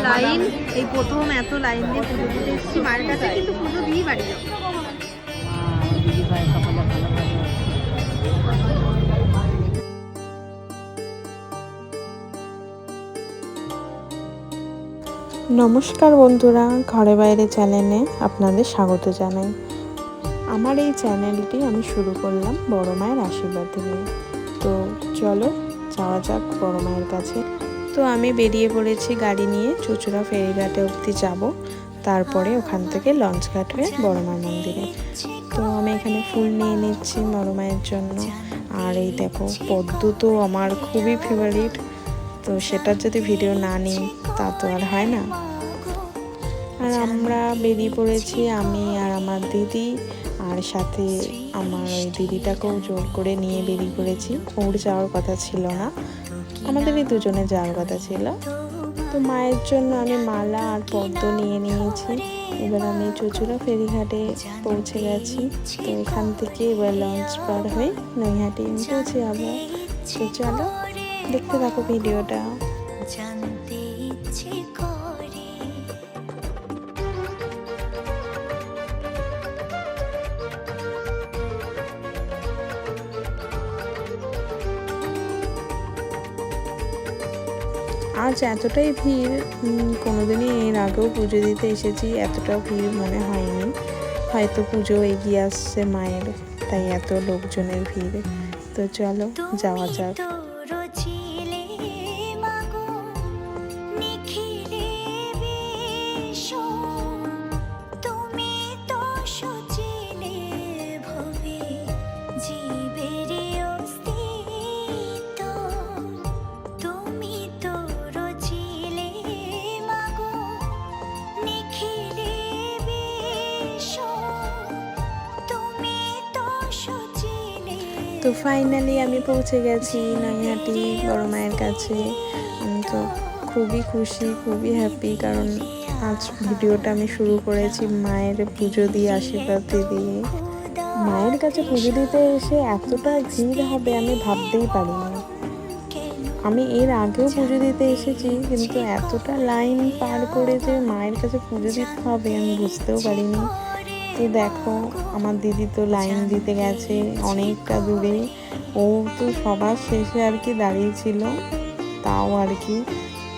Line, এই প্রথম এত লাইন দিয়ে পুজো দিতে এসেছি মায়ের কাছে, কিন্তু পুজো দিয়েই বাড়ি যাবো। নমস্কার বন্ধুরা, ঘরে বাইরে চ্যানেলে আপনাদের স্বাগত জানাই। আমার এই চ্যানেলটি আমি শুরু করলাম বড় মায়ের আশীর্বাদ দিয়ে। তো চলো যাওয়া যাক বড় মায়ের কাছে। তো আমি বেরিয়ে পড়েছি গাড়ি নিয়ে, চুঁচুড়া ফেরিঘাটে অবধি যাব, তারপরে ওখান থেকে লঞ্চ ঘাট হয়ে বড় মার মন্দিরে। তো আমি এখানে ফুল নিয়ে নিচ্ছি বড় মায়ের জন্য। আর এই দেখো পদ্ম তো আমার খুবই ফেভারিট, তো সেটার যদি ভিডিও না নিই তা তো আর হয় না। আর আমরা বেরিয়ে পড়েছি, আমি আর আমার দিদি, আর সাথে আমার ওই দিদিটাকেও জোর করে নিয়ে বেরিয়ে পড়েছি। ওর যাওয়ার কথা ছিল না, আমাদেরই দুজনে যাওয়ার কথা ছিল। তো মায়ের জন্য আমি মালা আর পদ্ম নিয়ে নিয়েছি। এবার আমি চুঁচুড়া ফেরিঘাটে পৌঁছে গেছি। তো এখান থেকে এবার লঞ্চ পার হয়ে নৈহাটি আমি পৌঁছে যাবো। তো চলো দেখতে থাকো ভিডিওটা। জানতে ইচ্ছে করে আজ এতটাই ভিড়, কোনোদিনই এর আগেও পুজো দিতে এসেছি এতটা ভিড় মনে হয়নি। হয়তো পুজো এগিয়ে আসছে মায়ের, তাই এত লোকজনের ভিড়। তো চলো যাওয়া যাক। তো ফাইনালি আমি পৌঁছে গেছি নৈহাটি বড় মায়ের কাছে। তো খুবই খুশি, খুবই হ্যাপি, কারণ আজ ভিডিওটা আমি শুরু করেছি মায়ের পুজো দিয়ে, আশীর্বাদ দিয়ে। মায়ের কাছে পুজো দিতে এসে এতটা ভিড় হবে আমি ভাবতেই পারিনি। আমি এর আগেও পুজো দিতে এসেছি, কিন্তু এতটা লাইন পার করে যে মায়ের কাছে পুজো দিতে হবে আমি বুঝতেও পারিনি। তো দেখো আমার দিদি তো লাইন দিতে গেছে অনেকটা দূরে, ও তো সবার শেষে আর কি দাঁড়িয়েছিল, তাও আর কি।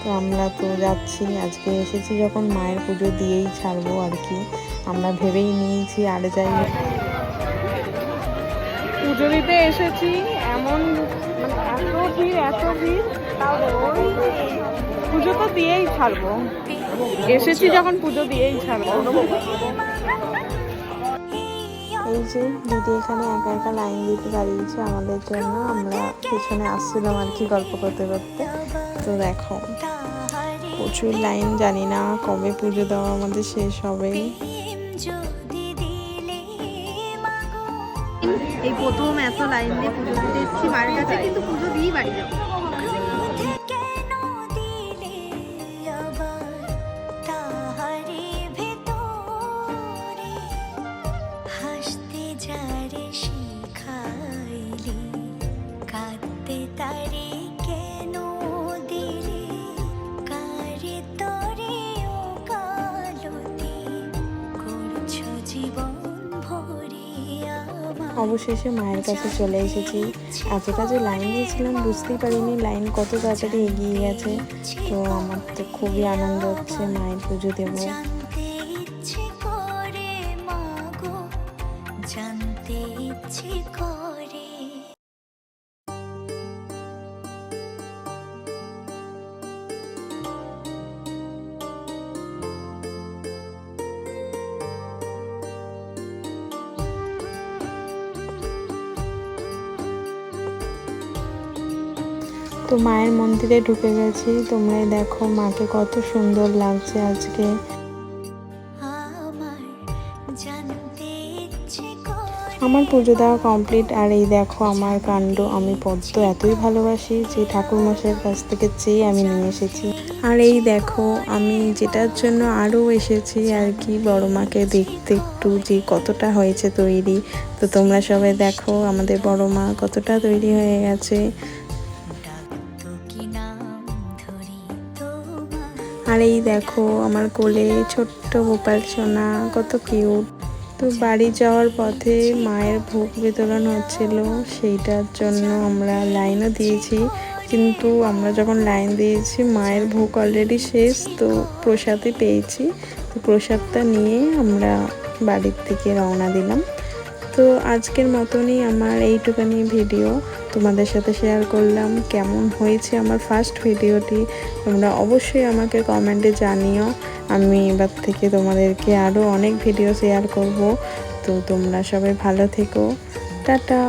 তো আমরা তো যাচ্ছি, আজকে এসেছি যখন মায়ের পুজো দিয়েই ছাড়বো আর কি। আমরা ভেবেই নিয়েছি আর যাই পুজো দিতে এসেছি, এমন এত ভিড় এত ভিড়, তাও পুজো তো দিয়েই ছাড়বো, এসেছি যখন পুজো দিয়েই ছাড়বো। এই যে দিদি এখানে একা একা লাইন দিতে দাঁড়িয়েছে আমাদের জন্য, আমরা পেছনে আসছিলাম আর কি গল্প করতে করতে। তো দেখো প্রচুর লাইন, জানি না কবে পুজো দেওয়া আমাদের শেষ হবে। এই প্রথম এত লাইন দিয়ে পুজো দিতে এসেছি মায়ের কাছে, কিন্তু পুজো দিয়েই বাড়ি যাবো। অবশেষে মায়ের কাছে চলে এসেছি। এতটা যে লাইন দিয়েছিলাম বুঝতেই পারিনি লাইন কত তাড়াতাড়ি এগিয়ে গেছে। তো আমার তো খুবই আনন্দ হচ্ছে মায়ের পুজো দেবো। জানতে ইচ্ছে করে তো মায়ের মন্দিরে ঢুকে গেছি, তোমরাই দেখো মাকে কত সুন্দর লাগছে আজকে। আমার পুজো দেওয়া কমপ্লিট, আর এই দেখো আমার কাণ্ড, আমি পদ্ম এতই ভালোবাসি যে ঠাকুরমশাইয়ের কাছ থেকে চেয়ে আমি নিয়ে এসেছি। আর এই দেখো আমি যেটার জন্য আরও এসেছি আর কি, বড় মাকে দেখতে একটু যে কতটা হয়েছে তৈরি। তো তোমরা সবাই দেখো আমাদের বড় মা কতটা তৈরি হয়ে গেছে। আর এই দেখো আমার কোলে ছোট্ট গোপাল সোনা, কত কিউট। তো বাড়ি যাওয়ার পথে মায়ের ভোগ বিতরণ হচ্ছিল, সেইটার জন্য আমরা লাইনও দিয়েছি। কিন্তু আমরা যখন লাইন দিয়েছি মায়ের ভোগ অলরেডি শেষ, তো প্রসাদই পেয়েছি। তো প্রসাদটা নিয়ে আমরা বাড়ির থেকে রওনা দিলাম। তো আজকের মতনই আমার এইটুখানি ভিডিও তোমাদের সাথে শেয়ার করলাম। কেমন হয়েছে আমার ফার্স্ট ভিডিওটি তোমরা অবশ্যই আমাকে কমেন্টে জানিও। আমি এবার থেকে তোমাদেরকে আরও অনেক ভিডিও শেয়ার করব। তো তোমরা সবাই ভালো থেকো, টাটা।